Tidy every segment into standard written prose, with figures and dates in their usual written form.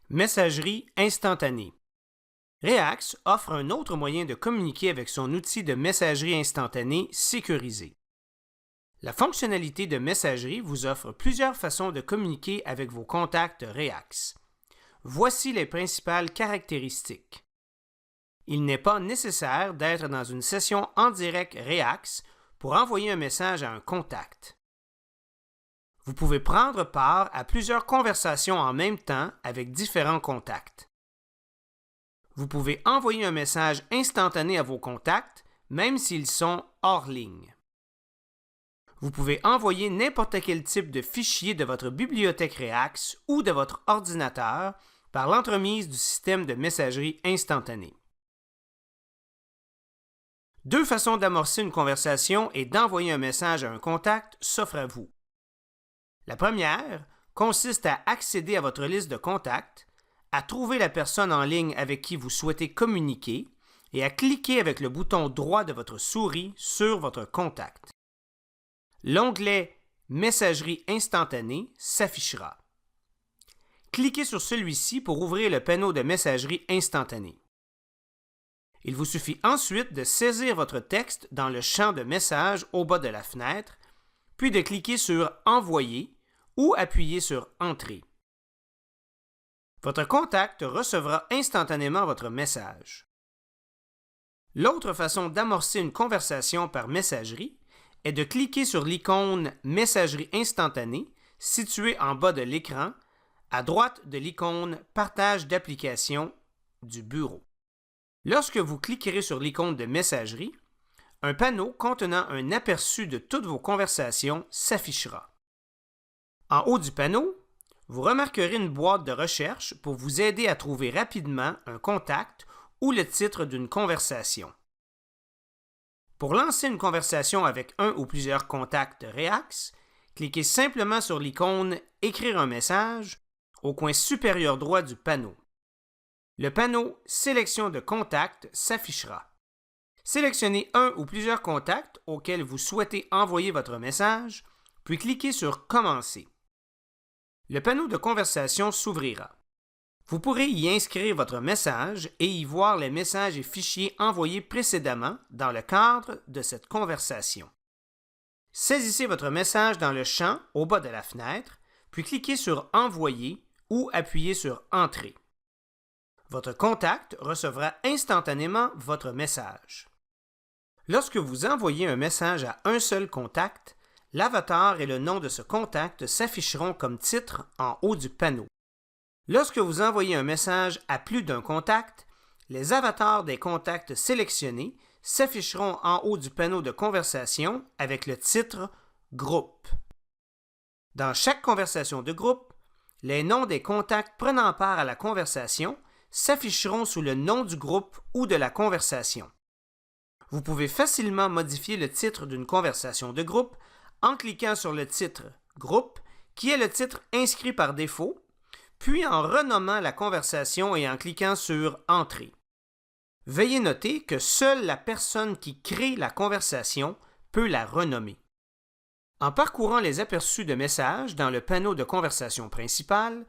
Messagerie instantanée. Reax offre un autre moyen de communiquer avec son outil de messagerie instantanée sécurisé. La fonctionnalité de messagerie vous offre plusieurs façons de communiquer avec vos contacts Reax. Voici les principales caractéristiques. Il n'est pas nécessaire d'être dans une session en direct Reax pour envoyer un message à un contact. Vous pouvez prendre part à plusieurs conversations en même temps avec différents contacts. Vous pouvez envoyer un message instantané à vos contacts, même s'ils sont hors ligne. Vous pouvez envoyer n'importe quel type de fichier de votre bibliothèque Reax ou de votre ordinateur par l'entremise du système de messagerie instantanée. Deux façons d'amorcer une conversation et d'envoyer un message à un contact s'offrent à vous. La première consiste à accéder à votre liste de contacts, à trouver la personne en ligne avec qui vous souhaitez communiquer et à cliquer avec le bouton droit de votre souris sur votre contact. L'onglet « Messagerie instantanée » s'affichera. Cliquez sur celui-ci pour ouvrir le panneau de messagerie instantanée. Il vous suffit ensuite de saisir votre texte dans le champ de message au bas de la fenêtre, puis de cliquer sur « Envoyer » ou appuyer sur « Entrer ». Votre contact recevra instantanément votre message. L'autre façon d'amorcer une conversation par messagerie est de cliquer sur l'icône « Messagerie instantanée » située en bas de l'écran, à droite de l'icône « Partage d'application » du bureau. Lorsque vous cliquerez sur l'icône de messagerie, un panneau contenant un aperçu de toutes vos conversations s'affichera. En haut du panneau, vous remarquerez une boîte de recherche pour vous aider à trouver rapidement un contact ou le titre d'une conversation. Pour lancer une conversation avec un ou plusieurs contacts Reax, cliquez simplement sur l'icône « Écrire un message » au coin supérieur droit du panneau. Le panneau « Sélection de contacts » s'affichera. Sélectionnez un ou plusieurs contacts auxquels vous souhaitez envoyer votre message, puis cliquez sur « Commencer ». Le panneau de conversation s'ouvrira. Vous pourrez y inscrire votre message et y voir les messages et fichiers envoyés précédemment dans le cadre de cette conversation. Saisissez votre message dans le champ au bas de la fenêtre, puis cliquez sur « Envoyer » ou appuyez sur « Entrer ». Votre contact recevra instantanément votre message. Lorsque vous envoyez un message à un seul contact, l'avatar et le nom de ce contact s'afficheront comme titre en haut du panneau. Lorsque vous envoyez un message à plus d'un contact, les avatars des contacts sélectionnés s'afficheront en haut du panneau de conversation avec le titre « Groupe ». Dans chaque conversation de groupe, les noms des contacts prenant part à la conversation s'afficheront sous le nom du groupe ou de la conversation. Vous pouvez facilement modifier le titre d'une conversation de groupe en cliquant sur le titre « Groupe » qui est le titre inscrit par défaut, puis en renommant la conversation et en cliquant sur « Entrer ». Veuillez noter que seule la personne qui crée la conversation peut la renommer. En parcourant les aperçus de messages dans le panneau de conversation principal,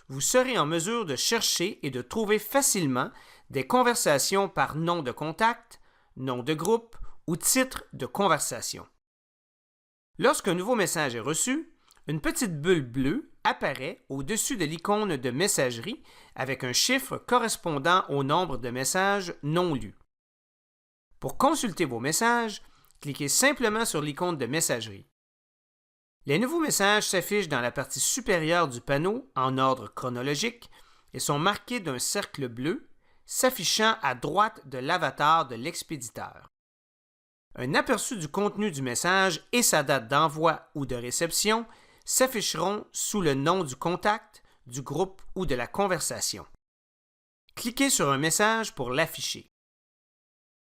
vous serez en mesure de chercher et de trouver facilement des conversations par nom de contact, nom de groupe ou titre de conversation. Lorsqu'un nouveau message est reçu, une petite bulle bleue apparaît au-dessus de l'icône de messagerie avec un chiffre correspondant au nombre de messages non lus. Pour consulter vos messages, cliquez simplement sur l'icône de messagerie. Les nouveaux messages s'affichent dans la partie supérieure du panneau en ordre chronologique et sont marqués d'un cercle bleu s'affichant à droite de l'avatar de l'expéditeur. Un aperçu du contenu du message et sa date d'envoi ou de réception s'afficheront sous le nom du contact, du groupe ou de la conversation. Cliquez sur un message pour l'afficher.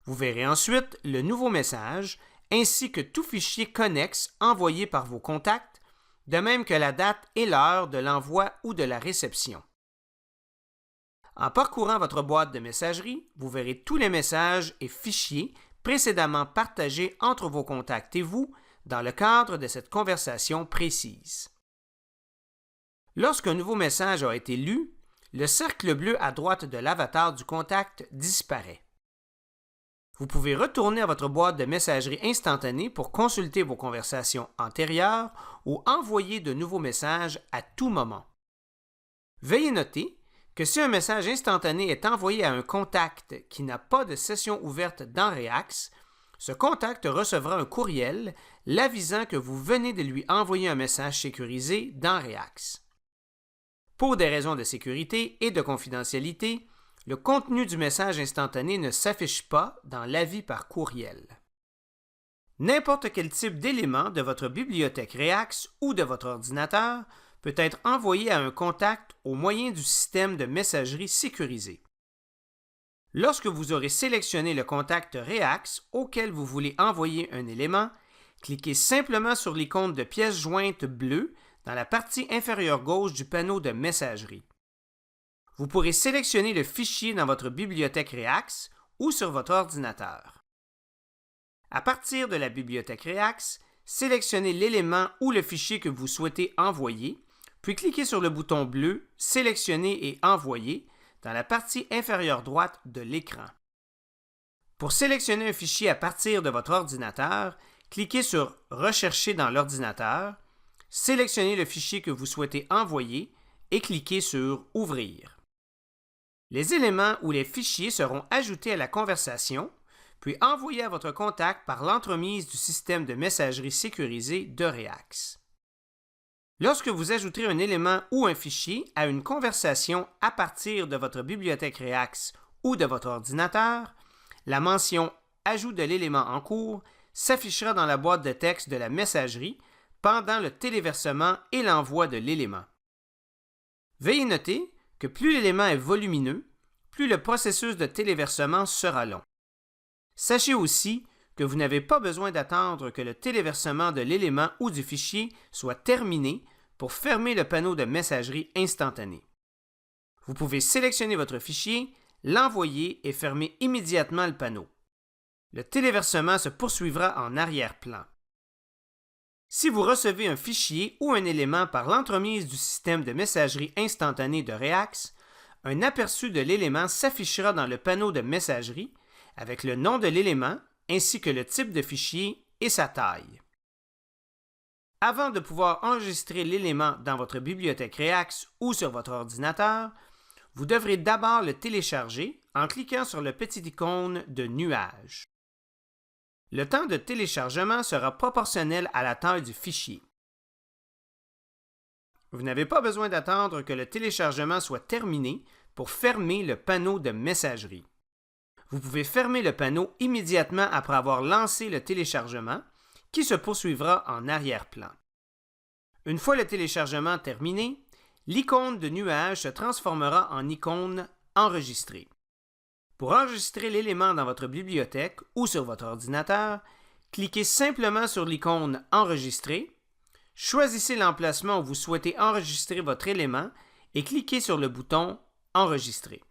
Vous verrez ensuite le nouveau message ainsi que tout fichier connexe envoyé par vos contacts, de même que la date et l'heure de l'envoi ou de la réception. En parcourant votre boîte de messagerie, vous verrez tous les messages et fichiers précédemment partagés entre vos contacts et vous dans le cadre de cette conversation précise. Lorsqu'un nouveau message a été lu, le cercle bleu à droite de l'avatar du contact disparaît. Vous pouvez retourner à votre boîte de messagerie instantanée pour consulter vos conversations antérieures ou envoyer de nouveaux messages à tout moment. Veuillez noter que si un message instantané est envoyé à un contact qui n'a pas de session ouverte dans Reax, ce contact recevra un courriel l'avisant que vous venez de lui envoyer un message sécurisé dans Reax. Pour des raisons de sécurité et de confidentialité, le contenu du message instantané ne s'affiche pas dans l'avis par courriel. N'importe quel type d'élément de votre bibliothèque Reax ou de votre ordinateur peut être envoyé à un contact au moyen du système de messagerie sécurisé. Lorsque vous aurez sélectionné le contact Reax auquel vous voulez envoyer un élément, cliquez simplement sur l'icône de pièce jointe bleue dans la partie inférieure gauche du panneau de messagerie. Vous pourrez sélectionner le fichier dans votre bibliothèque Reax ou sur votre ordinateur. À partir de la bibliothèque Reax, sélectionnez l'élément ou le fichier que vous souhaitez envoyer, puis cliquez sur le bouton bleu « Sélectionner et envoyer » dans la partie inférieure droite de l'écran. Pour sélectionner un fichier à partir de votre ordinateur, cliquez sur « Rechercher dans l'ordinateur », sélectionnez le fichier que vous souhaitez envoyer et cliquez sur « Ouvrir ». Les éléments ou les fichiers seront ajoutés à la conversation, puis envoyés à votre contact par l'entremise du système de messagerie sécurisé de Reax. Lorsque vous ajouterez un élément ou un fichier à une conversation à partir de votre bibliothèque Reax ou de votre ordinateur, la mention « Ajout de l'élément en cours » s'affichera dans la boîte de texte de la messagerie pendant le téléversement et l'envoi de l'élément. Veuillez noter que plus l'élément est volumineux, plus le processus de téléversement sera long. Sachez aussi que vous n'avez pas besoin d'attendre que le téléversement de l'élément ou du fichier soit terminé pour fermer le panneau de messagerie instantanée. Vous pouvez sélectionner votre fichier, l'envoyer et fermer immédiatement le panneau. Le téléversement se poursuivra en arrière-plan. Si vous recevez un fichier ou un élément par l'entremise du système de messagerie instantanée de Reax, un aperçu de l'élément s'affichera dans le panneau de messagerie avec le nom de l'élément ainsi que le type de fichier et sa taille. Avant de pouvoir enregistrer l'élément dans votre bibliothèque Reax ou sur votre ordinateur, vous devrez d'abord le télécharger en cliquant sur le petit icône de nuage. Le temps de téléchargement sera proportionnel à la taille du fichier. Vous n'avez pas besoin d'attendre que le téléchargement soit terminé pour fermer le panneau de messagerie. Vous pouvez fermer le panneau immédiatement après avoir lancé le téléchargement, qui se poursuivra en arrière-plan. Une fois le téléchargement terminé, l'icône de nuage se transformera en icône enregistrée. Pour enregistrer l'élément dans votre bibliothèque ou sur votre ordinateur, cliquez simplement sur l'icône « Enregistrer », choisissez l'emplacement où vous souhaitez enregistrer votre élément et cliquez sur le bouton « Enregistrer ».